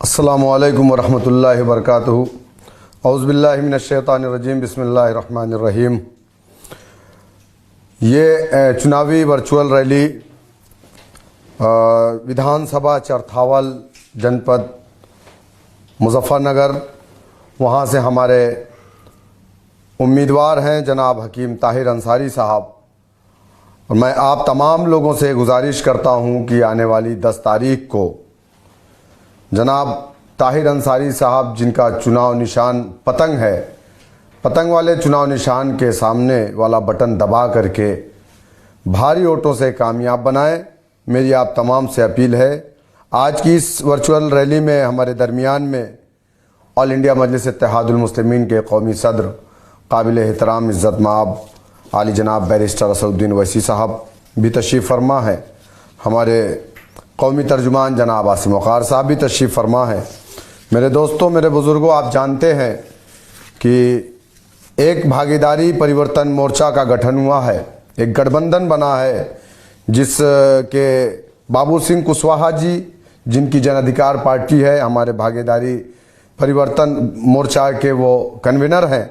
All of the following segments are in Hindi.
अस्सलामुअलैकुम वरहमतुल्लाहि वबरकातुहू। औज़ुबिल्लाहि मिनश्शैतानिर्रजीम, बिस्मिल्लाहिर्रहमानिर्रहीम। ये चुनावी वर्चुअल रैली विधानसभा चरथावल जनपद मुज़फ़्फ़रनगर, वहाँ से हमारे उम्मीदवार हैं जनाब हकीम ताहिर अंसारी साहब। और मैं आप तमाम लोगों से गुजारिश करता हूँ कि आने वाली 10 तारीख को जनाब ताहिर अंसारी साहब, जिनका चुनाव निशान पतंग है, पतंग वाले चुनाव निशान के सामने वाला बटन दबा करके भारी वोटों से कामयाब बनाएं। मेरी आप तमाम से अपील है। आज की इस वर्चुअल रैली में हमारे दरमियान में ऑल इंडिया मजलिस इत्तेहादुल मुस्लिमीन के कौमी सदर, काबिल एहतराम इज़्ज़त माब आली जनाब बैरिस्टर असदुद्दीन वैसी साहब भी तशरीफ़ फरमा है। हमारे कौमी तर्जुमान जनाब आसिम वक़ार साहब भी तशरीफ़ फरमा है। मेरे दोस्तों, मेरे बुज़ुर्गों, आप जानते हैं कि एक भागीदारी परिवर्तन मोर्चा का गठन हुआ है, एक गठबंधन बना है जिसके बाबू सिंह कुशवाहा जी, जिनकी जन अधिकार पार्टी है, हमारे भागीदारी परिवर्तन मोर्चा के वो कन्वीनर हैं।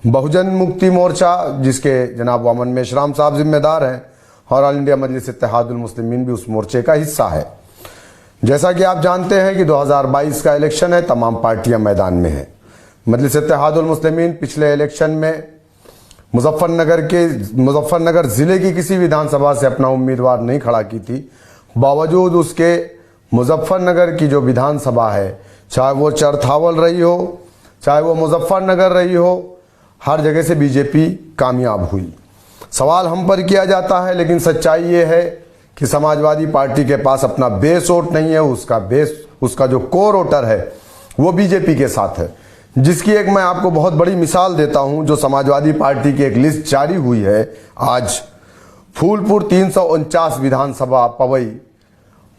बहुजन मुक्ति मोर्चा, जिसके जनाब वामन मेश्राम साहब जिम्मेदार हैं, और ऑल इंडिया मजलिस इत्तेहादुल मुस्लिमीन भी उस मोर्चे का हिस्सा है। जैसा कि आप जानते हैं कि 2022 का इलेक्शन है, तमाम पार्टियां मैदान में हैं। मजलिस इत्तेहादुल मुस्लिमीन पिछले इलेक्शन में मुजफ्फरनगर ज़िले की किसी विधानसभा से अपना उम्मीदवार नहीं खड़ा की थी। बावजूद उसके मुजफ्फरनगर की जो विधानसभा है, चाहे वो चरथावल रही हो, चाहे वो मुजफ्फरनगर रही हो, हर जगह से बीजेपी कामयाब हुई। सवाल हम पर किया जाता है, लेकिन सच्चाई ये है कि समाजवादी पार्टी के पास अपना बेस वोट नहीं है। उसका जो कोर वोटर है वो बीजेपी के साथ है, जिसकी एक मैं आपको बहुत बड़ी मिसाल देता हूं। जो समाजवादी पार्टी की एक लिस्ट जारी हुई है आज, फूलपुर 349 विधानसभा पवई,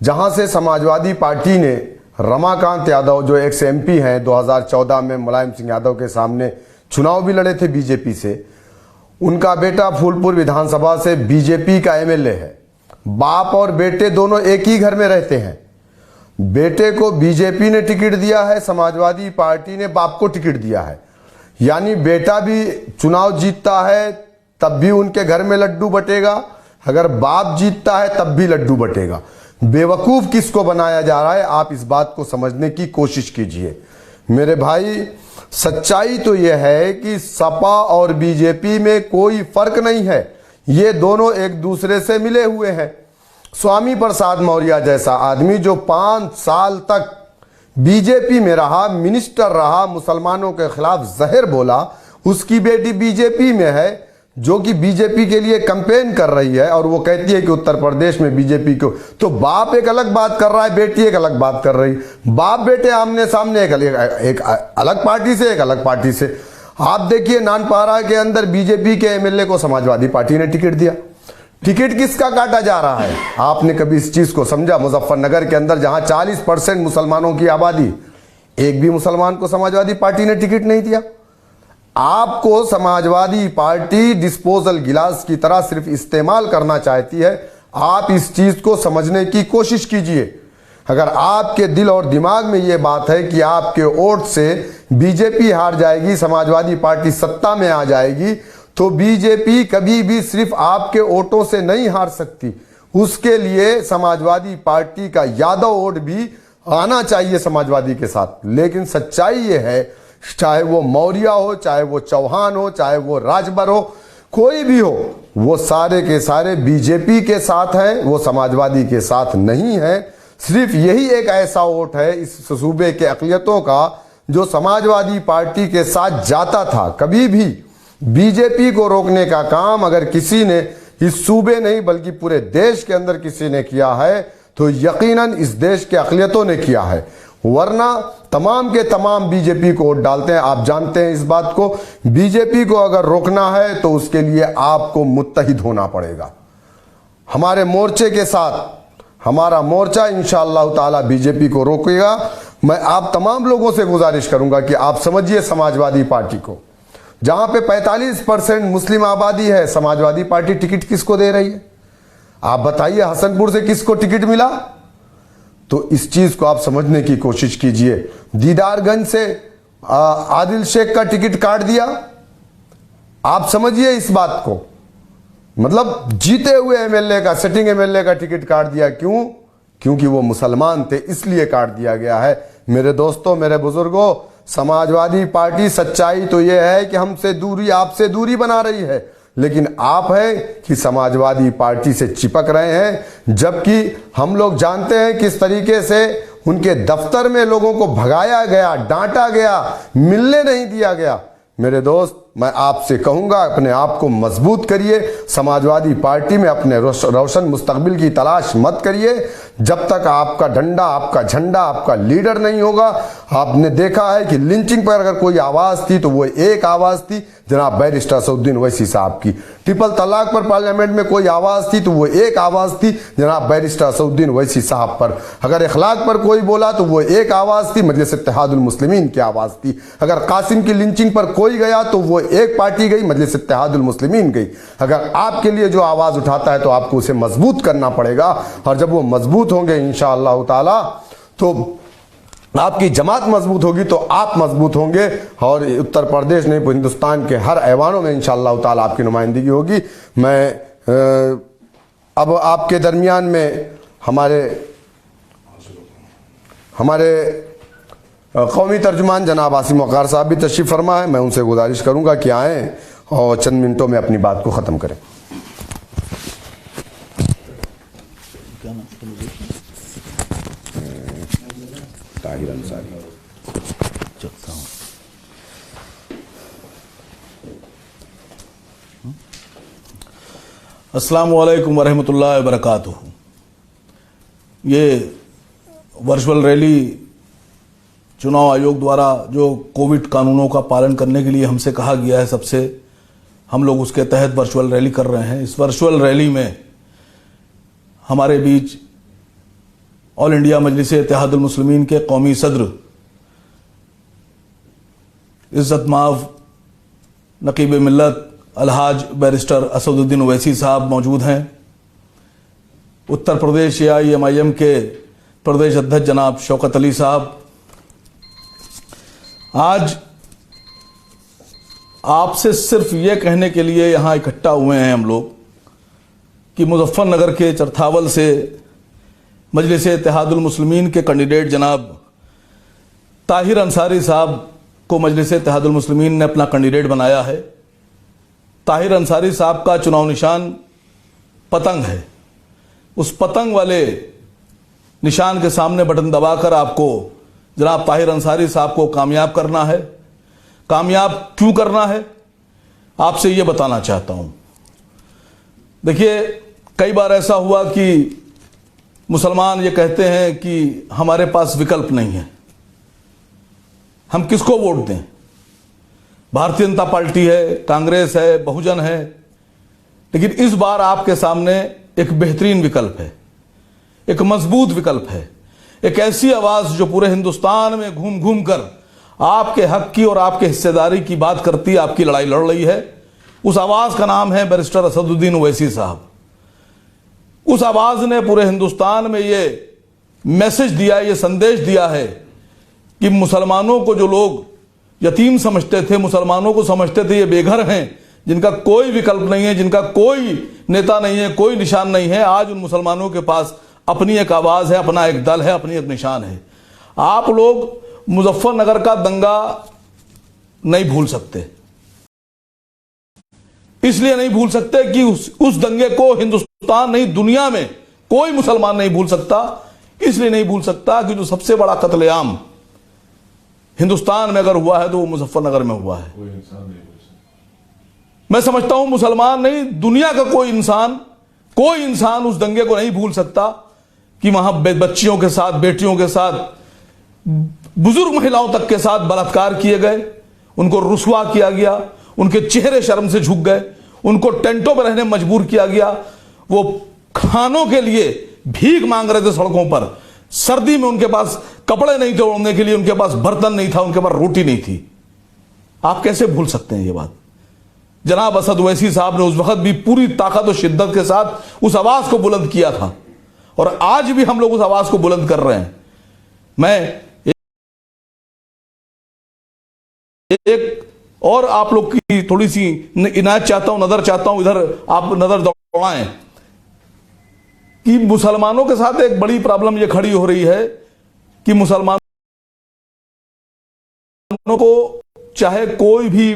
जहां से समाजवादी पार्टी ने रमाकांत यादव, जो एक्स MP हैं, 2014 में मुलायम सिंह यादव के सामने चुनाव भी लड़े थे बीजेपी से, उनका बेटा फूलपुर विधानसभा से बीजेपी का MLA है। बाप और बेटे दोनों एक ही घर में रहते हैं। बेटे को बीजेपी ने टिकट दिया है, समाजवादी पार्टी ने बाप को टिकट दिया है। यानी बेटा भी चुनाव जीतता है तब भी उनके घर में लड्डू बटेगा, अगर बाप जीतता है तब भी लड्डू बटेगा। बेवकूफ किसको बनाया जा रहा है, आप इस बात को समझने की कोशिश कीजिए। मेरे भाई, सच्चाई तो यह है कि सपा और बीजेपी में कोई फर्क नहीं है। ये दोनों एक दूसरे से मिले हुए हैं। स्वामी प्रसाद मौर्य जैसा आदमी, जो 5 साल तक बीजेपी में रहा, मिनिस्टर रहा, मुसलमानों के खिलाफ जहर बोला, उसकी बेटी बीजेपी में है, जो कि बीजेपी के लिए कैंपेन कर रही है, और वो कहती है कि उत्तर प्रदेश में बीजेपी को। तो बाप एक अलग बात कर रहा है, बेटी एक अलग बात कर रही। बाप बेटे आमने सामने, एक अलग पार्टी से, एक अलग पार्टी से। आप देखिए, नानपारा के अंदर बीजेपी के MLA को समाजवादी पार्टी ने टिकट दिया। टिकट किसका काटा जा रहा है? आपने कभी इस चीज को समझा? मुजफ्फरनगर के अंदर जहां 40% मुसलमानों की आबादी, एक भी मुसलमान को समाजवादी पार्टी ने टिकट नहीं दिया। आपको समाजवादी पार्टी डिस्पोजल गिलास की तरह सिर्फ इस्तेमाल करना चाहती है। आप इस चीज को समझने की कोशिश कीजिए। अगर आपके दिल और दिमाग में यह बात है कि आपके वोट से बीजेपी हार जाएगी, समाजवादी पार्टी सत्ता में आ जाएगी, तो बीजेपी कभी भी सिर्फ आपके वोटों से नहीं हार सकती। उसके लिए समाजवादी पार्टी का यादव वोट भी आना चाहिए समाजवादी के साथ। लेकिन सच्चाई यह है, चाहे वो मौर्य हो, चाहे वो चौहान हो, चाहे वो राजभर हो, कोई भी हो, वो सारे के सारे बीजेपी के साथ है, वो समाजवादी के साथ नहीं है। सिर्फ यही एक ऐसा वोट है इस सूबे के अक़लियतों का जो समाजवादी पार्टी के साथ जाता था। कभी भी बीजेपी को रोकने का काम अगर किसी ने इस सूबे नहीं बल्कि पूरे देश के अंदर किसी ने किया है, तो यकीनन इस देश के अक़लियतों ने किया है। वरना तमाम के तमाम बीजेपी को वोट डालते हैं। आप जानते हैं इस बात को। बीजेपी को अगर रोकना है तो उसके लिए आपको मुत्तहिद होना पड़ेगा। हमारे मोर्चे के साथ, हमारा मोर्चा इंशाअल्लाह ताला बीजेपी को रोकेगा। मैं आप तमाम लोगों से गुजारिश करूंगा कि आप समझिए समाजवादी पार्टी को। जहां पे 45% मुस्लिम आबादी है, समाजवादी पार्टी टिकट किसको दे रही है? आप बताइए, हसनपुर से किसको टिकट मिला? तो इस चीज को आप समझने की कोशिश कीजिए। दीदारगंज से आदिल शेख का टिकट काट दिया, आप समझिए इस बात को, मतलब जीते हुए एमएलए का, सिटिंग एमएलए का टिकट काट दिया। क्यों? क्योंकि वो मुसलमान थे, इसलिए काट दिया गया है। मेरे दोस्तों, मेरे बुजुर्गों, समाजवादी पार्टी सच्चाई तो ये है कि हमसे दूरी, आपसे दूरी बना रही है, लेकिन आप है कि समाजवादी पार्टी से चिपक रहे हैं। जबकि हम लोग जानते हैं किस तरीके से उनके दफ्तर में लोगों को भगाया गया, डांटा गया, मिलने नहीं दिया गया। मेरे दोस्त, मैं आपसे कहूंगा, अपने आप को मजबूत करिए। समाजवादी पार्टी में अपने रोशन मुस्तकबिल की तलाश मत करिए। जब तक आपका डंडा, आपका झंडा, आपका लीडर नहीं होगा। आपने देखा है कि लिंचिंग पर अगर कोई आवाज थी तो वो एक आवाज थी जनाब बैरिस्टर असदुद्दीन ओवैसी साहब की। ट्रिपल तलाक पर पार्लियामेंट में कोई आवाज थी तो वो एक आवाज थी जनाब बैरिस्टर असदुद्दीन ओवैसी साहब पर। अगर इखलाक पर कोई बोला तो वो एक आवाज थी, मजलिस इत्तेहादुल मुस्लिमीन की आवाज थी। अगर कासिम की लिंचिंग पर कोई गया तो वो एक पार्टी गई, मजलिस इत्तेहादुल मुस्लिमीन गई। अगर आपके लिए जो आवाज उठाता है तो आपको उसे मजबूत करना पड़ेगा, और जब वो मजबूत होंगे इंशाअल्लाह ताला तो आपकी जमात मजबूत होगी, तो आप मजबूत होंगे, और उत्तर प्रदेश नहीं, हिंदुस्तान के हर ऐवानों में इंशाअल्लाह ताला आपकी नुमाइंदगी होगी। मैं अब आपके दरमियान में हमारे कौमी तर्जुमान जनाब आसिम वक़ार साहब भी तशरीफ़ फरमा है। मैं उनसे गुजारिश करूंगा कि आएँ और चंद मिनटों में अपनी बात को ख़त्म करें। ताहिर अंसारी। अस्सलामु अलैकुम वरहमतुल्लाहि वबरकातुहू। ये वर्चुअल रैली चुनाव आयोग द्वारा जो कोविड कानूनों का पालन करने के लिए हमसे कहा गया है, सबसे हम लोग उसके तहत वर्चुअल रैली कर रहे हैं। इस वर्चुअल रैली में हमारे बीच ऑल इंडिया मजलिस इत्तेहादुल मुस्लिमीन के कौमी सदर इज्जत माव नकीब मिल्लत अलहाज बैरिस्टर असदुद्दीन ओवैसी साहब मौजूद हैं। उत्तर प्रदेश AIMIM के प्रदेश अध्यक्ष जनाब शौकत अली साहब। आज आपसे सिर्फ ये कहने के लिए यहाँ इकट्ठा हुए हैं हम लोग कि मुजफ्फरनगर के चरथावल से मजलिस इत्तेहादुल मुस्लिमीन के कैंडिडेट जनाब ताहिर अंसारी साहब को मजलिस इत्तेहादुल मुस्लिमीन ने अपना कैंडिडेट बनाया है। ताहिर अंसारी साहब का चुनाव निशान पतंग है। उस पतंग वाले निशान के सामने बटन दबाकर आपको जनाब ताहिर अंसारी साहब को कामयाब करना है। कामयाब क्यों करना है, आपसे ये बताना चाहता हूं। देखिए, कई बार ऐसा हुआ कि मुसलमान ये कहते हैं कि हमारे पास विकल्प नहीं है, हम किसको वोट दें। भारतीय जनता पार्टी है, कांग्रेस है, बहुजन है, लेकिन इस बार आपके सामने एक बेहतरीन विकल्प है, एक मजबूत विकल्प है, एक ऐसी आवाज जो पूरे हिंदुस्तान में घूम घूम कर आपके हक की और आपके हिस्सेदारी की बात करती है, आपकी लड़ाई लड़ रही है। उस आवाज का नाम है बैरिस्टर असदुद्दीन ओवैसी साहब। उस आवाज ने पूरे हिंदुस्तान में ये मैसेज दिया, ये संदेश दिया है कि मुसलमानों को जो लोग यतीम समझते थे, मुसलमानों को समझते थे ये बेघर हैं, जिनका कोई विकल्प नहीं है, जिनका कोई नेता नहीं है, कोई निशान नहीं है, आज उन मुसलमानों के पास अपनी एक आवाज है, अपना एक दल है, अपनी एक निशान है। आप लोग मुजफ्फरनगर का दंगा नहीं भूल सकते, इसलिए नहीं भूल सकते कि उस दंगे को हिंदुस्तान नहीं, दुनिया में कोई मुसलमान नहीं भूल सकता। इसलिए नहीं भूल सकता कि जो सबसे बड़ा कत्लेआम हिंदुस्तान में अगर हुआ है तो वो मुजफ्फरनगर में हुआ है। मैं समझता हूं मुसलमान नहीं, दुनिया का कोई इंसान उस दंगे को नहीं भूल सकता कि वहां बच्चियों के साथ, बेटियों के साथ, बुजुर्ग महिलाओं तक के साथ बलात्कार किए गए, उनको रुसवा किया गया, उनके चेहरे शर्म से झुक गए, उनको टेंटों पर रहने मजबूर किया गया, वो खानों के लिए भीख मांग रहे थे सड़कों पर, सर्दी में उनके पास कपड़े नहीं थे ओढ़ने के लिए, उनके पास बर्तन नहीं था, उनके पास रोटी नहीं थी। आप कैसे भूल सकते हैं ये बात। जनाब असद ओवैसी साहब ने उस वक्त भी पूरी ताकत और शिद्दत के साथ उस आवाज को बुलंद किया था, और आज भी हम लोग उस आवाज को बुलंद कर रहे हैं। मैं एक और आप लोग की थोड़ी सी इनायत चाहता हूं, नजर चाहता हूं, इधर आप नजर दौड़ाएं कि मुसलमानों के साथ एक बड़ी प्रॉब्लम ये खड़ी हो रही है कि मुसलमानों को चाहे कोई भी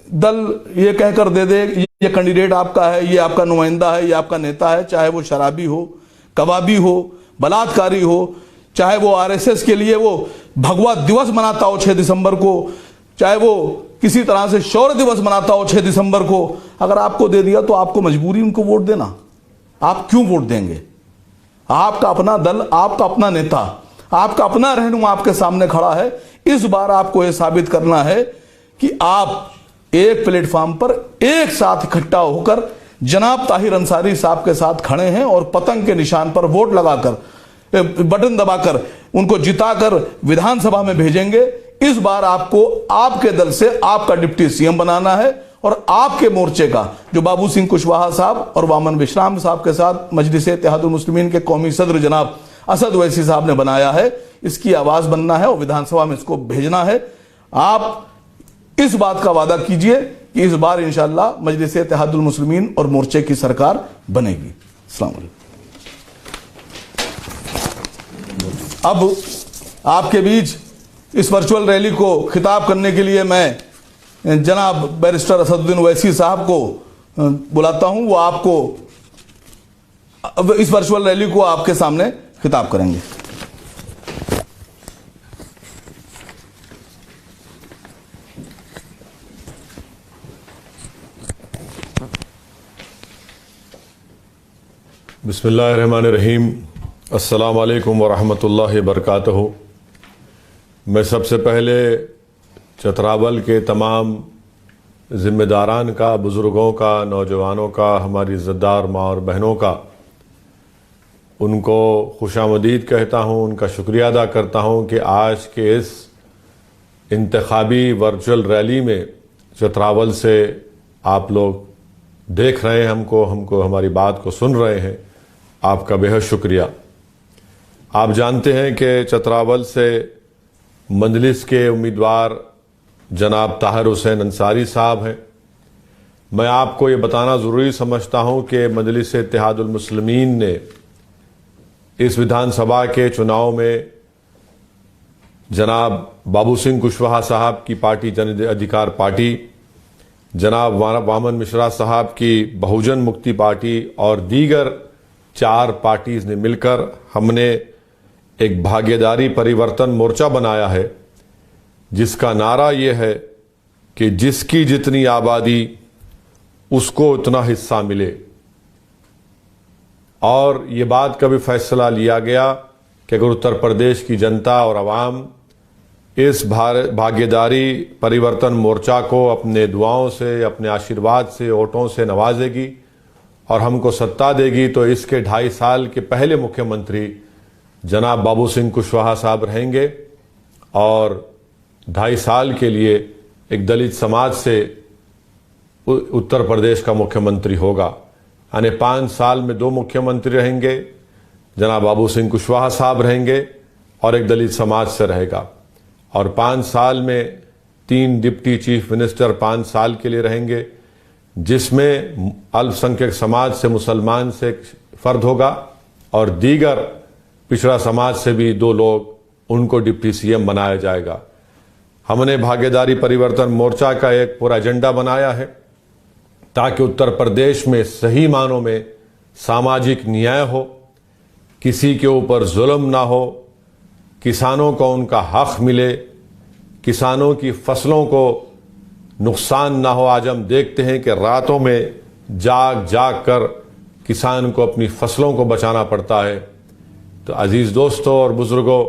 दल ये कहकर दे दे ये कैंडिडेट आपका है, ये आपका नुमाइंदा है, ये आपका नेता है, चाहे वो शराबी हो, कबाबी हो, बलात्कारी हो, चाहे वो आरएसएस के लिए वो भगवा दिवस मनाता हो 6 दिसंबर को, चाहे वो किसी तरह से शौर्य दिवस मनाता हो 6 दिसंबर को, अगर आपको दे दिया तो आपको मजबूरी उनको वोट देना। आप क्यों वोट देंगे? आपका अपना दल, आपका अपना नेता, आपका अपना रहनुमा आपके सामने खड़ा है। इस बार आपको यह साबित करना है कि आप एक प्लेटफॉर्म पर एक साथ इकट्ठा होकर जनाब ताहिर अंसारी साहब के साथ खड़े हैं और पतंग के निशान पर वोट लगाकर, बटन दबाकर उनको जिताकर विधानसभा में भेजेंगे। इस बार आपको आपके दल से आपका डिप्टी सीएम बनाना है और आपके मोर्चे का जो बाबू सिंह कुशवाहा साहब और वामन विश्राम साहब के साथ मजलिस इत्तेहादुल मुस्लिमीन के कौमी सदर जनाब असद ओवैसी साहब ने बनाया है, इसकी आवाज बनना है और विधानसभा में इसको भेजना है। आप इस बात का वादा कीजिए कि इस बार इंशाअल्लाह मजलिस इत्तेहादुल मुस्लिमीन और मोर्चे की सरकार बनेगी। अस्सलाम वालेकुम। अब आपके बीच इस वर्चुअल रैली को खिताब करने के लिए मैं जनाब बैरिस्टर असदुद्दीन ओवैसी साहब को बुलाता हूं। वो आपको इस वर्चुअल रैली को आपके सामने खिताब करेंगे। बिस्मिल्लाहिर्रहमानिर्रहीम। अस्सलाम वालेकुम वरहमतुल्लाहि वबरकातुहू। मैं सबसे पहले चतरावल के तमाम ज़िम्मेदारान का, बुज़ुर्गों का, नौजवानों का, हमारी इज़्ज़तदार माँ और बहनों का, उनको खुशामदीद कहता हूँ, उनका शुक्रिया अदा करता हूँ कि आज के इस इंतखाबी वर्चुअल रैली में चतरावल से आप लोग देख रहे हैं, हमको हमारी बात को सुन रहे हैं। आपका बेहद शुक्रिया। आप जानते हैं कि चतरावल से मजलिस के उम्मीदवार जनाब ताहिर हुसैन अंसारी साहब हैं। मैं आपको ये बताना ज़रूरी समझता हूँ कि मजलिस इत्तेहादुल मुस्लिमीन ने इस विधानसभा के चुनाव में जनाब बाबू सिंह कुशवाहा साहब की पार्टी जन अधिकार पार्टी, जनाब वामन मिश्रा साहब की बहुजन मुक्ति पार्टी और दीगर 4 पार्टीज ने मिलकर हमने एक भागीदारी परिवर्तन मोर्चा बनाया है, जिसका नारा यह है कि जिसकी जितनी आबादी उसको उतना हिस्सा मिले। और ये बात का भी फैसला लिया गया कि अगर उत्तर प्रदेश की जनता और आवाम इस भागीदारी परिवर्तन मोर्चा को अपने दुआओं से, अपने आशीर्वाद से, वोटों से नवाजेगी और हमको सत्ता देगी, तो इसके 2.5 साल के पहले मुख्यमंत्री जनाब बाबू सिंह कुशवाहा साहब रहेंगे और 2.5 साल के लिए एक दलित समाज से उत्तर प्रदेश का मुख्यमंत्री होगा। यानी 5 साल में 2 मुख्यमंत्री रहेंगे, जनाब बाबू सिंह कुशवाहा साहब रहेंगे और एक दलित समाज से रहेगा। और 5 साल में 3 डिप्टी चीफ मिनिस्टर 5 साल के लिए रहेंगे, जिसमें अल्पसंख्यक समाज से, मुसलमान से एक फर्द होगा और दीगर पिछड़ा समाज से भी 2 लोग, उनको डिप्टी सीएम बनाया जाएगा। हमने भागीदारी परिवर्तन मोर्चा का एक पूरा एजेंडा बनाया है ताकि उत्तर प्रदेश में सही मानों में सामाजिक न्याय हो, किसी के ऊपर जुल्म ना हो, किसानों को उनका हक मिले, किसानों की फसलों को नुकसान ना हो। आज हम देखते हैं कि रातों में जाग जाग कर किसान को अपनी फसलों को बचाना पड़ता है। तो अजीज़ दोस्तों और बुज़ुर्गों,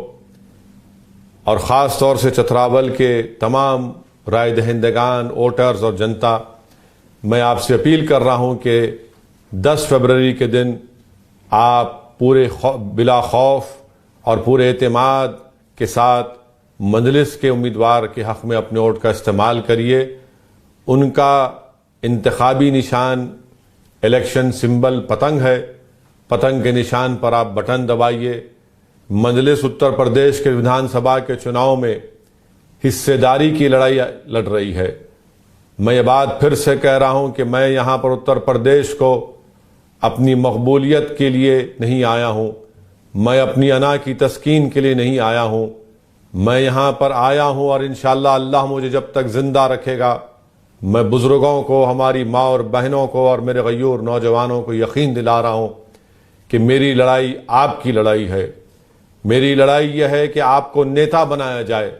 और ख़ास तौर से चतरावल के तमाम राय दहिंदगान, वोटर्स और जनता, मैं आपसे अपील कर रहा हूं कि 10 फरवरी के दिन आप पूरे बिला खौफ और पूरे एतमाद के साथ मजलिस के उम्मीदवार के हक़ में अपने वोट का इस्तेमाल करिए। उनका इंतखाबी निशान, इलेक्शन सिंबल पतंग है पतंग के निशान पर आप बटन दबाइए। मजलिस उत्तर प्रदेश के विधानसभा के चुनाव में हिस्सेदारी की लड़ाई लड़ रही है। मैं ये बात फिर से कह रहा हूं कि मैं यहां पर उत्तर प्रदेश को अपनी मकबूलियत के लिए नहीं आया हूं, मैं अपनी अना की तस्कीन के लिए नहीं आया हूं। मैं यहां पर आया हूं और इंशाअल्लाह अल्लाह मुझे जब तक जिंदा रखेगा, मैं बुजुर्गों को, हमारी माँ और बहनों को और मेरे गयूर नौजवानों को यकीन दिला रहा हूं कि मेरी लड़ाई आपकी लड़ाई है। मेरी लड़ाई यह है कि आपको नेता बनाया जाए।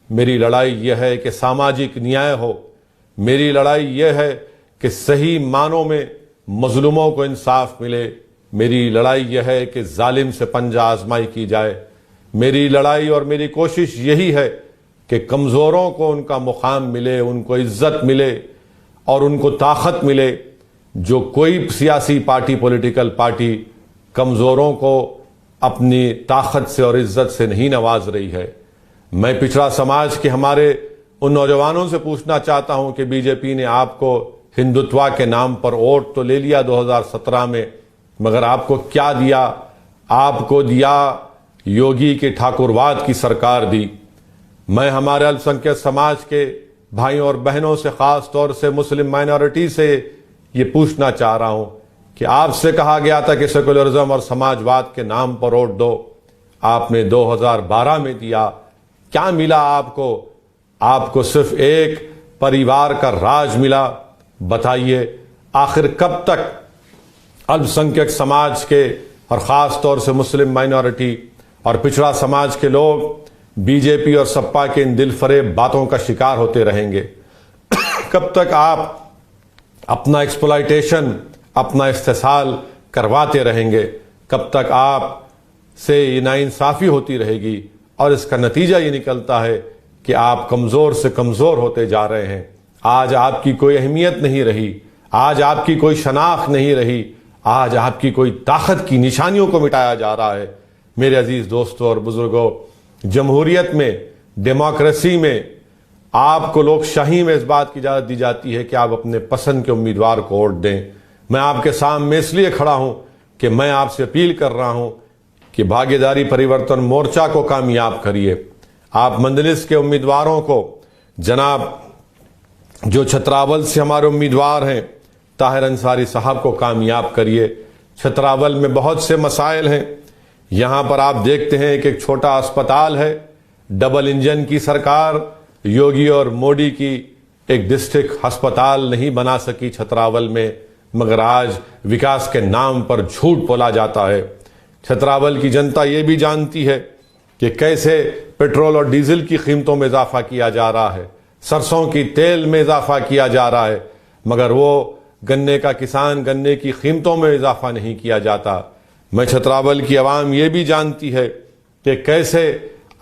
मेरी लड़ाई यह है कि सामाजिक न्याय हो। मेरी लड़ाई यह है कि सही मानों में मजलूमों को इंसाफ मिले। मेरी लड़ाई यह है कि जालिम से पंजा आजमाई की जाए। मेरी लड़ाई और मेरी कोशिश यही है कि कमज़ोरों को उनका मुकाम मिले, उनको इज्जत मिले और उनको ताकत मिले। जो कोई सियासी पार्टी, पॉलिटिकल पार्टी कमज़ोरों को अपनी ताकत से और इज्जत से नहीं नवाज रही है। मैं पिछड़ा समाज के हमारे उन नौजवानों से पूछना चाहता हूं कि बीजेपी ने आपको हिंदुत्व के नाम पर वोट तो ले लिया 2017 में, मगर आपको क्या दिया? आपको दिया योगी के ठाकुरवाद की सरकार दी। मैं हमारे अल्पसंख्यक समाज के भाइयों और बहनों से, खास तौर से मुस्लिम माइनॉरिटी से ये पूछना चाह रहा हूं कि आपसे कहा गया था कि सेकुलरिज्म और समाजवाद के नाम पर वोट दो, आपने 2012 में दिया। क्या मिला आपको? आपको सिर्फ एक परिवार का राज मिला। बताइए आखिर कब तक अल्पसंख्यक समाज के और खास तौर से मुस्लिम माइनॉरिटी और पिछड़ा समाज के लोग बीजेपी और सपा के इन दिलफरेब बातों का शिकार होते रहेंगे? कब तक आप अपना एक्सप्लॉयटेशन, अपना इस्तेसाल करवाते रहेंगे? कब तक आप से नाइंसाफी होती रहेगी? और इसका नतीजा ये निकलता है कि आप कमजोर से कमजोर होते जा रहे हैं। आज आपकी कोई अहमियत नहीं रही, आज आपकी कोई शनाख्त नहीं रही, आज आपकी कोई ताकत की निशानियों को मिटाया जा रहा है। मेरे अजीज दोस्तों और बुजुर्गों, जमहूरियत में, डेमोक्रेसी में आपको लोकशाही में इस बात की इजाजत दी जाती है कि आप अपने पसंद के उम्मीदवार को वोट दें। मैं आपके सामने इसलिए खड़ा हूं कि मैं आपसे अपील कर रहा हूं कि भागीदारी परिवर्तन मोर्चा को कामयाब करिए। आप मंजलिस के उम्मीदवारों को, जनाब जो छतरावल से हमारे उम्मीदवार हैं ताहिर अंसारी साहब को कामयाब करिए। छतरावल में बहुत से मसाइल हैं। यहां पर आप देखते हैं कि एक छोटा अस्पताल है, डबल इंजन की सरकार योगी और मोदी की एक डिस्ट्रिक्ट अस्पताल नहीं बना सकी छतरावल में, मगर आज विकास के नाम पर झूठ बोला जाता है। छतरावल की जनता ये भी जानती है कि कैसे पेट्रोल और डीजल की कीमतों में इजाफा किया जा रहा है, सरसों की तेल में इजाफा किया जा रहा है, मगर वो गन्ने का किसान, गन्ने की कीमतों में इजाफा नहीं किया जाता। मैं छतरावल की आवाम ये भी जानती है कि कैसे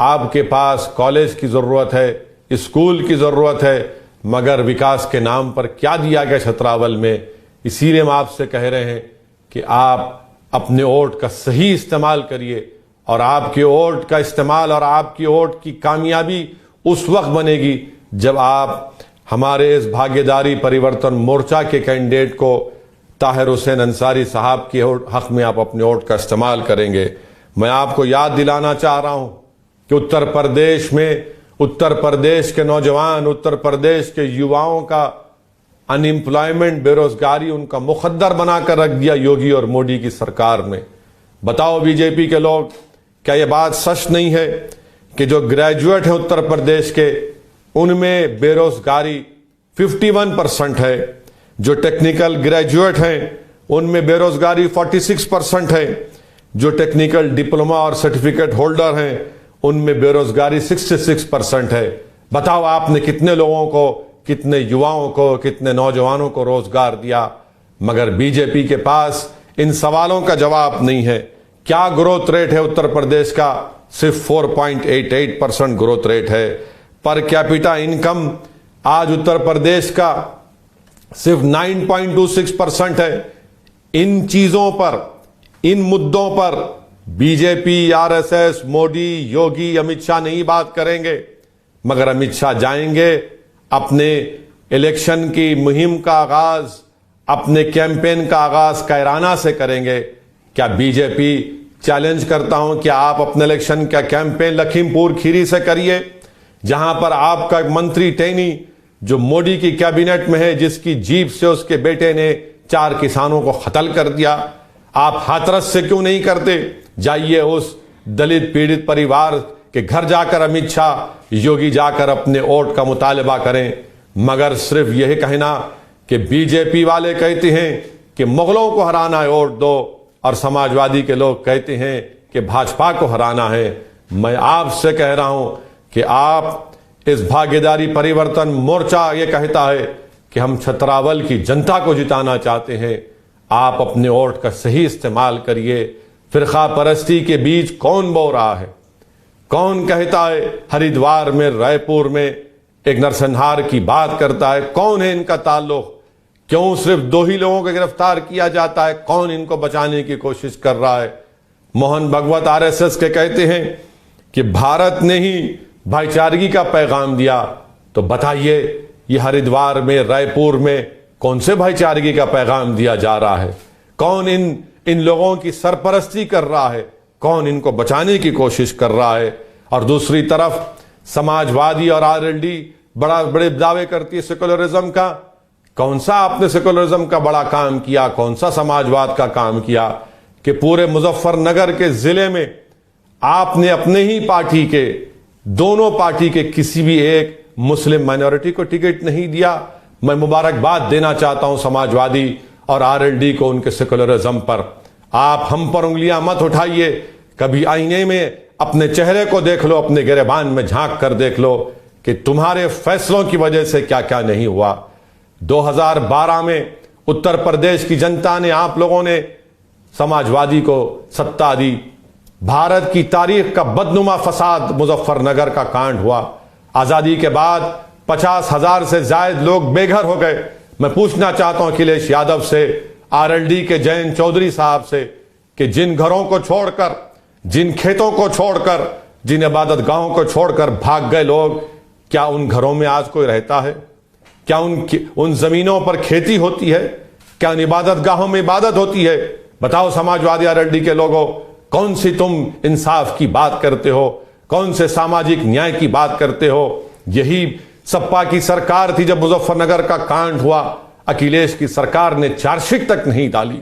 आपके पास कॉलेज की जरूरत है, स्कूल की जरूरत है, मगर विकास के नाम पर क्या दिया गया छतरावल में। इसीलिए हम आपसे कह रहे हैं कि आप अपने वोट का सही इस्तेमाल करिए और आपके वोट का इस्तेमाल और आपकी वोट की कामयाबी उस वक्त बनेगी जब आप हमारे इस भागीदारी परिवर्तन मोर्चा के कैंडिडेट को ताहिर हुसैन अंसारी साहब के हक में आप अपने वोट का इस्तेमाल करेंगे। मैं आपको याद दिलाना चाह रहा हूं कि उत्तर प्रदेश में, उत्तर प्रदेश के नौजवान, उत्तर प्रदेश के युवाओं का अनएम्प्लॉयमेंट, बेरोजगारी उनका मुकद्दर बनाकर रख दिया योगी और मोदी की सरकार में। बताओ बीजेपी के लोग, क्या यह बात सच नहीं है कि जो ग्रेजुएट हैं उत्तर प्रदेश के, उनमें बेरोजगारी 51% है? जो टेक्निकल ग्रेजुएट हैं उनमें बेरोजगारी 46% है। जो टेक्निकल डिप्लोमा और सर्टिफिकेट होल्डर हैं उनमें बेरोजगारी 66% है। बताओ आपने कितने लोगों को, कितने युवाओं को, कितने नौजवानों को रोजगार दिया? मगर बीजेपी के पास इन सवालों का जवाब नहीं है। क्या ग्रोथ रेट है उत्तर प्रदेश का? सिर्फ 4.88% ग्रोथ रेट है। पर कैपिटा इनकम आज उत्तर प्रदेश का सिर्फ 9.26% है। इन चीजों पर, इन मुद्दों पर बीजेपी, आरएसएस, मोदी, योगी, अमित शाह नहीं बात करेंगे, मगर अमित शाह जाएंगे अपने इलेक्शन की मुहिम का आगाज, अपने कैंपेन का आगाज कायराना से करेंगे। क्या बीजेपी चैलेंज करता हूं कि आप अपने इलेक्शन का कैंपेन लखीमपुर खीरी से करिए, जहां पर आपका मंत्री टेनी जो मोदी की कैबिनेट में है, जिसकी जीप से उसके बेटे ने 4 किसानों को कत्ल कर दिया, आप हाथरस से क्यों नहीं करते? जाइए उस दलित पीड़ित परिवार के घर जाकर अमित शाह योगी जाकर अपने वोट का मुतालबा करें। मगर सिर्फ यही कहना कि बीजेपी वाले कहते हैं कि मुगलों को हराना है वोट दो, और समाजवादी के लोग कहते हैं कि भाजपा को हराना है। मैं आपसे कह रहा हूं कि आप इस भागीदारी परिवर्तन मोर्चा ये कहता है कि हम छतरावल की जनता को जिताना चाहते हैं। आप अपने वोट का सही इस्तेमाल करिए। फिरका परस्ती के बीच कौन बो रहा है? कौन कहता है हरिद्वार में, रायपुर में एक नरसंहार की बात करता है? कौन है इनका ताल्लुक? क्यों सिर्फ 2 ही लोगों को गिरफ्तार किया जाता है? कौन इनको बचाने की कोशिश कर रहा है? मोहन भगवत आरएसएस के कहते हैं कि भारत ने ही भाईचारगी का पैगाम दिया। तो बताइए ये हरिद्वार में, रायपुर में कौन से भाईचारगी का पैगाम दिया जा रहा है? कौन इन लोगों की सरपरस्ती कर रहा है? कौन इनको बचाने की कोशिश कर रहा है? और दूसरी तरफ समाजवादी और आरएलडी बड़े दावे करती है सेकुलरिज्म का। कौन सा आपने सेकुलरिज्म का बड़ा काम किया? कौन सा समाजवाद का काम किया कि पूरे मुजफ्फरनगर के जिले में आपने अपने ही पार्टी के, दोनों पार्टी के किसी भी एक मुस्लिम माइनॉरिटी को टिकट नहीं दिया? मैं मुबारकबाद देना चाहता हूं समाजवादी और आरएलडी को उनके सेकुलरिज्म पर। आप हम पर उंगलियां मत उठाइए। कभी आईने में अपने चेहरे को देख लो, अपने गिरेबान में झांक कर देख लो कि तुम्हारे फैसलों की वजह से क्या क्या नहीं हुआ। 2012 में उत्तर प्रदेश की जनता ने, आप लोगों ने समाजवादी को सत्ता दी। भारत की तारीख का बदनुमा फसाद मुजफ्फरनगर का कांड हुआ। आजादी के बाद 50,000 से ज्यादा लोग बेघर हो गए। मैं पूछना चाहता हूं अखिलेश यादव से, आरएलडी के जयंत चौधरी साहब से, कि जिन घरों को छोड़कर, जिन खेतों को छोड़कर, जिन इबादत गाहों को छोड़कर भाग गए लोग, क्या उन घरों में आज कोई रहता है? क्या उन जमीनों पर खेती होती है? क्या उन इबादत गाहों में इबादत होती है? बताओ समाजवादी आरएलडी के लोगों, कौन सी तुम इंसाफ की बात करते हो? कौन से सामाजिक न्याय की बात करते हो? यही सपा की सरकार थी जब मुजफ्फरनगर का कांड हुआ। अखिलेश की सरकार ने चार्जशीट तक नहीं डाली।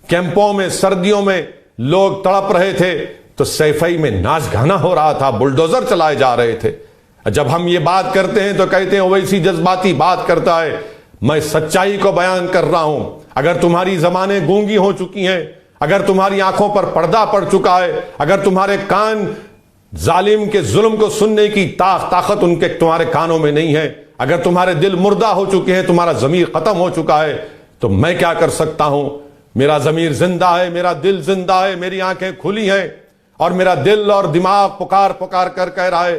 कैंपों में सर्दियों में लोग तड़प रहे थे तो सैफई में नाच गाना हो रहा था, बुलडोजर चलाए जा रहे थे। जब हम ये बात करते हैं तो कहते हैं वैसी जज्बाती बात करता है। मैं सच्चाई को बयान कर रहा हूं। अगर तुम्हारी जबानें गूंगी हो चुकी हैं, अगर तुम्हारी आंखों पर पर्दा पड़ चुका है, अगर तुम्हारे कान जालिम के जुल्म को सुनने की ताकत उनके तुम्हारे कानों में नहीं है, अगर तुम्हारे दिल मुर्दा हो चुके हैं, तुम्हारा जमीर खत्म हो चुका है, तो मैं क्या कर सकता हूं? मेरा जमीर जिंदा है, मेरा दिल जिंदा है, मेरी आंखें खुली हैं और मेरा दिल और दिमाग पुकार पुकार कर कह रहा है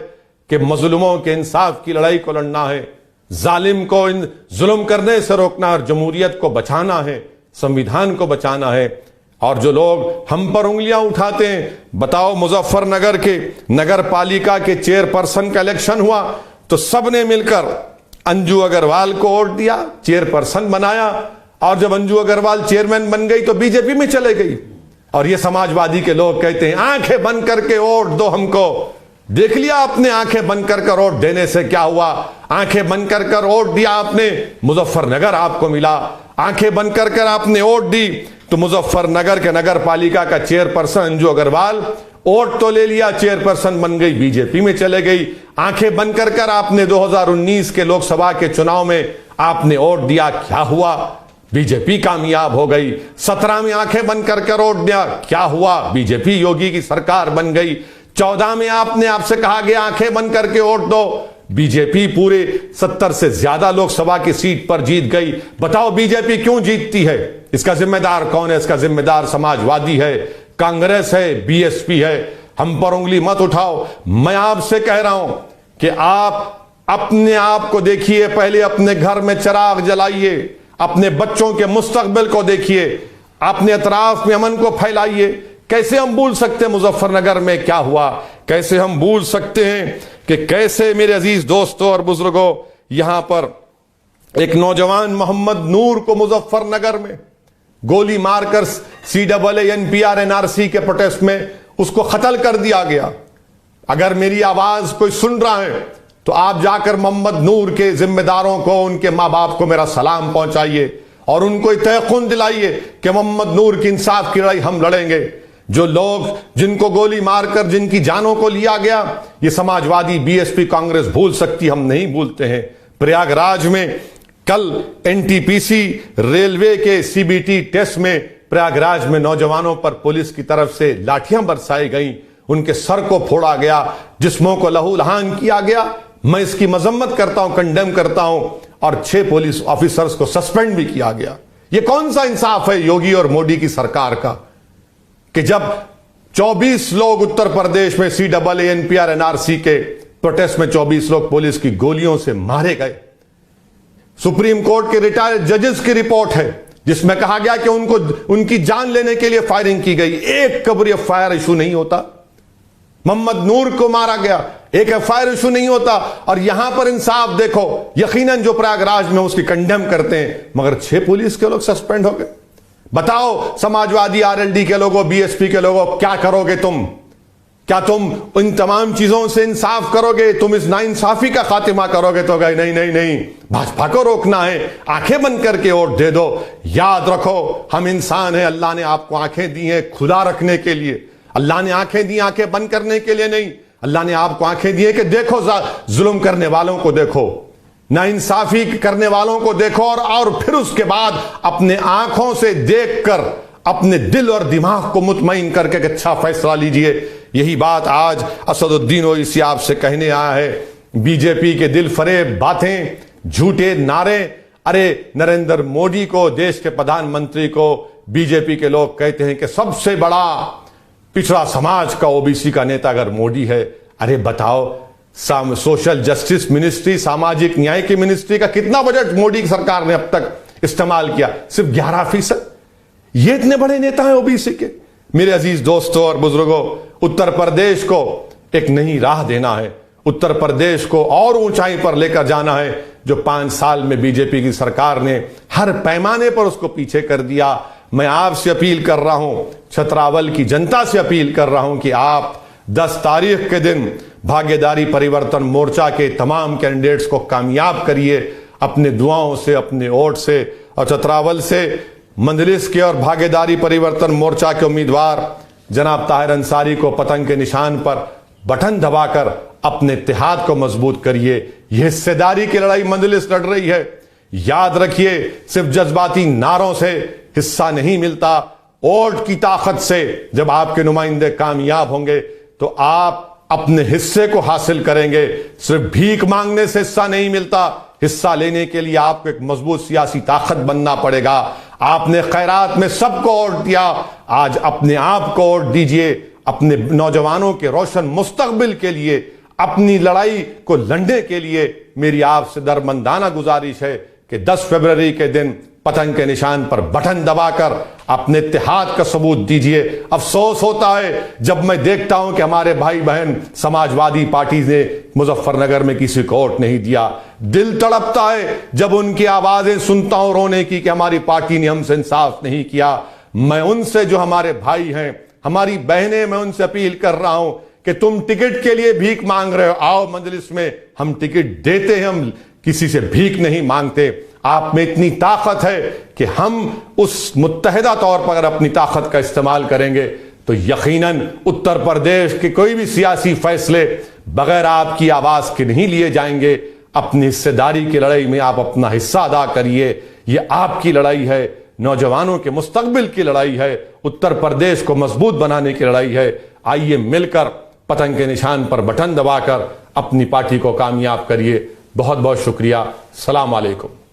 कि मजलूमों के इंसाफ की लड़ाई को लड़ना है, जालिम को इन जुल्म करने से रोकना और जमहूरियत को बचाना है, संविधान को बचाना है। और जो लोग हम पर उंगलियां उठाते हैं, बताओ मुजफ्फरनगर के नगर पालिका के चेयरपर्सन का इलेक्शन हुआ तो सबने मिलकर अंजू अग्रवाल को वोट दिया, चेयरपर्सन बनाया, और जब अंजू अग्रवाल चेयरमैन बन गई तो बीजेपी में चले गई। और ये समाजवादी के लोग कहते हैं आंखें बंद करके वोट दो हमको। देख लिया आपने आंखें बंद कर वोट देने से क्या हुआ? आंखें बंद कर वोट दिया आपने, मुजफ्फरनगर आपको मिला। आंखें बंद कर आपने वोट दी तो मुजफ्फरनगर के नगर पालिका का चेयरपर्सन अंजू अग्रवाल वोट तो ले लिया, चेयरपर्सन बन गई, बीजेपी में चले गई। आंखें बंद कर आपने 2019 के लोकसभा के चुनाव में आपने वोट दिया, क्या हुआ? बीजेपी कामयाब हो गई। 17 में आंखें बंद कर वोट दिया, क्या हुआ? बीजेपी योगी की सरकार बन गई। 14 में आपसे कहा गया आंखें बंद करके वोट दो, बीजेपी पूरे 70 से ज्यादा लोकसभा की सीट पर जीत गई। बताओ बीजेपी क्यों जीतती है? इसका जिम्मेदार कौन है? इसका जिम्मेदार समाजवादी है, कांग्रेस है, बीएसपी है। हम पर उंगली मत उठाओ। मैं आपसे कह रहा हूं कि आप अपने आप को देखिए, पहले अपने घर में चिराग जलाइए, अपने बच्चों के मुस्तकबिल को देखिए, अपने अतराफ में अमन को फैलाइए। कैसे हम भूल सकते हैं मुजफ्फरनगर में क्या हुआ? कैसे हम भूल सकते हैं कि कैसे मेरे अजीज दोस्तों और बुजुर्गों, यहां पर एक नौजवान मोहम्मद नूर को मुजफ्फरनगर में गोली मारकर CAA NRC के प्रोटेस्ट में उसको कत्ल कर दिया गया। अगर मेरी आवाज कोई सुन रहा है तो आप जाकर मोहम्मद नूर के जिम्मेदारों को, उनके मां बाप को मेरा सलाम पहुंचाइए और उनको यकीन दिलाइए कि मोहम्मद नूर की इंसाफ की लड़ाई हम लड़ेंगे। जो लोग जिनको गोली मारकर जिनकी जानों को लिया गया, ये समाजवादी BSP कांग्रेस भूल सकती, हम नहीं भूलते हैं। प्रयागराज में कल NTPC रेलवे के CBT टेस्ट में प्रयागराज में नौजवानों पर पुलिस की तरफ से लाठियां बरसाई गई, उनके सर को फोड़ा गया, जिस्मों को लहूलुहान किया गया। मैं इसकी मजम्मत करता हूं, कंडेम करता हूं, और 6 पुलिस ऑफिसर्स को सस्पेंड भी किया गया। यह कौन सा इंसाफ है योगी और मोदी की सरकार का कि जब 24 लोग उत्तर प्रदेश में CAA NRC के प्रोटेस्ट में 24 लोग पुलिस की गोलियों से मारे गए। सुप्रीम कोर्ट के रिटायर्ड जजेस की रिपोर्ट है जिसमें कहा गया कि उनकी जान लेने के लिए फायरिंग की गई। एक कभी FIR इशू नहीं होता। मोहम्मद नूर को मारा गया, एक FIR इशू नहीं होता। और यहां पर इंसाफ देखो, यकीनन जो प्रयागराज में उसकी कंडेम करते हैं, मगर 6 पुलिस के लोग सस्पेंड हो गए। बताओ समाजवादी RLD के लोगों, BSP के लोगों, क्या करोगे तुम? क्या तुम इन तमाम चीजों से इंसाफ करोगे? तुम इस नाइंसाफी का खातिमा करोगे? तो गए नहीं नहीं नहीं, भाजपा को रोकना है, आंखें बंद करके वोट दे दो। याद रखो, हम इंसान हैं, अल्लाह ने आपको आंखें दी हैं खुदा रखने के लिए। अल्लाह ने आंखें दी आंखें बंद करने के लिए नहीं। अल्लाह ने आपको आंखें दी है कि देखो, जुल्म करने वालों को देखो, नाइंसाफी करने वालों को देखो, और फिर उसके बाद अपने आंखों से देखकर अपने दिल और दिमाग को मुतमईन करके एक अच्छा फैसला लीजिए। यही बात आज असदुद्दीन ओवैसी आपसे कहने आया है। बीजेपी के दिल फरेब बातें, झूठे नारे, अरे नरेंद्र मोदी को, देश के प्रधानमंत्री को बीजेपी के लोग कहते हैं कि सबसे बड़ा पिछड़ा समाज का OBC का नेता अगर मोदी है। अरे बताओ, सोशल जस्टिस मिनिस्ट्री, सामाजिक न्याय की मिनिस्ट्री का कितना बजट मोदी की सरकार ने अब तक इस्तेमाल किया? सिर्फ 11%। ये इतने बड़े नेता हैं OBC के। मेरे अजीज दोस्तों और बुजुर्गों, उत्तर प्रदेश को एक नई राह देना है, उत्तर प्रदेश को और ऊंचाई पर लेकर जाना है। जो 5 साल में बीजेपी की सरकार ने हर पैमाने पर उसको पीछे कर दिया। मैं आपसे अपील कर रहा हूं, छतरावल की जनता से अपील कर रहा हूं कि आप 10 तारीख के दिन भागीदारी परिवर्तन मोर्चा के तमाम कैंडिडेट्स को कामयाब करिए अपने दुआओं से, अपने वोट से। और छतरावल से मंजलिस के और भागीदारी परिवर्तन मोर्चा के उम्मीदवार जनाब ताहिर अंसारी को पतंग के निशान पर बटन दबाकर अपने इत्तेहाद को मजबूत करिए। यह हिस्सेदारी की लड़ाई मंजलिस लड़ रही है। याद रखिए, सिर्फ जज्बाती नारों से हिस्सा नहीं मिलता, वोट की ताकत से जब आपके नुमाइंदे कामयाब होंगे तो आप अपने हिस्से को हासिल करेंगे। सिर्फ भीख मांगने से हिस्सा नहीं मिलता, हिस्सा लेने के लिए आपको एक मजबूत सियासी ताकत बनना पड़ेगा। आपने खैरात में सबको वोट दिया, आज अपने आप को वोट दीजिए। अपने नौजवानों के रोशन मुस्तकबिल के लिए, अपनी लड़ाई को लड़ने के लिए मेरी आपसे दरमंदाना गुजारिश है कि 10 फरवरी के दिन पतंग के निशान पर बटन दबाकर अपने इत्तेहाद का सबूत दीजिए। अफसोस होता है जब मैं देखता हूं कि हमारे भाई बहन समाजवादी पार्टी ने मुजफ्फरनगर में किसी को वोट नहीं दिया। दिल तड़पता है जब उनकी आवाजें सुनता हूं रोने की कि हमारी पार्टी ने हमसे इंसाफ नहीं किया। मैं उनसे, जो हमारे भाई हैं, हमारी बहनें, मैं उनसे अपील कर रहा हूं कि तुम टिकट के लिए भीख मांग रहे हो, आओ मजलिस में, हम टिकट देते हैं, हम किसी से भीख नहीं मांगते। आप में इतनी ताकत है कि हम उस मुत्तहिदा तौर पर अगर अपनी ताकत का इस्तेमाल करेंगे तो यकीनन उत्तर प्रदेश के कोई भी सियासी फैसले बगैर आपकी आवाज के नहीं लिए जाएंगे। अपनी हिस्सेदारी की लड़ाई में आप अपना हिस्सा अदा करिए। ये आपकी लड़ाई है, नौजवानों के मुस्तकबिल की लड़ाई है, उत्तर प्रदेश को मजबूत बनाने की लड़ाई है। आइए मिलकर पतंग के निशान पर बटन दबाकर अपनी पार्टी को कामयाब करिए। बहुत बहुत शुक्रिया। सलाम अलैकुम।